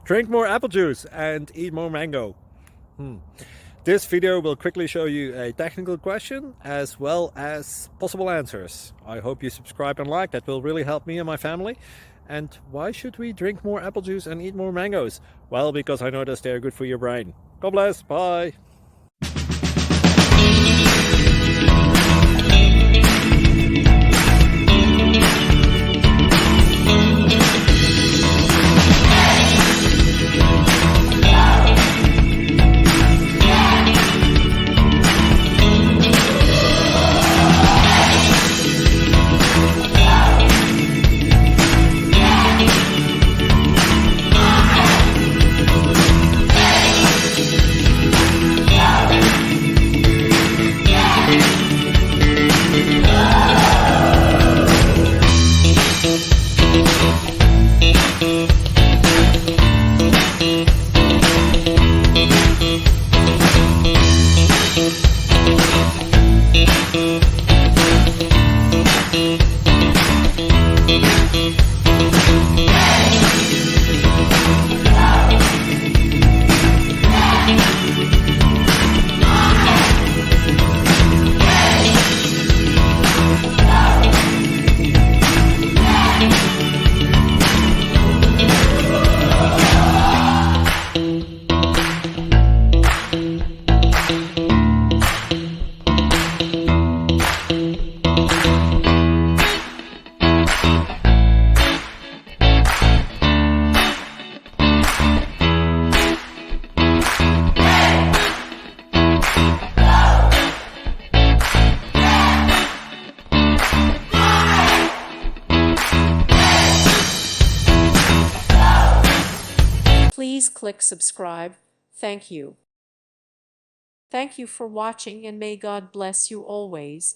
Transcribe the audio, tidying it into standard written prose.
Drink more apple juice and eat more mango. This video will quickly show you a technical question as well as possible answers. I hope you subscribe and like, that will really help me and my family. And why should we drink more apple juice and eat more mangoes? Well, because I noticed they're good for your brain. God bless, bye! Please click subscribe. Thank you. Thank you for watching, and may God bless you always.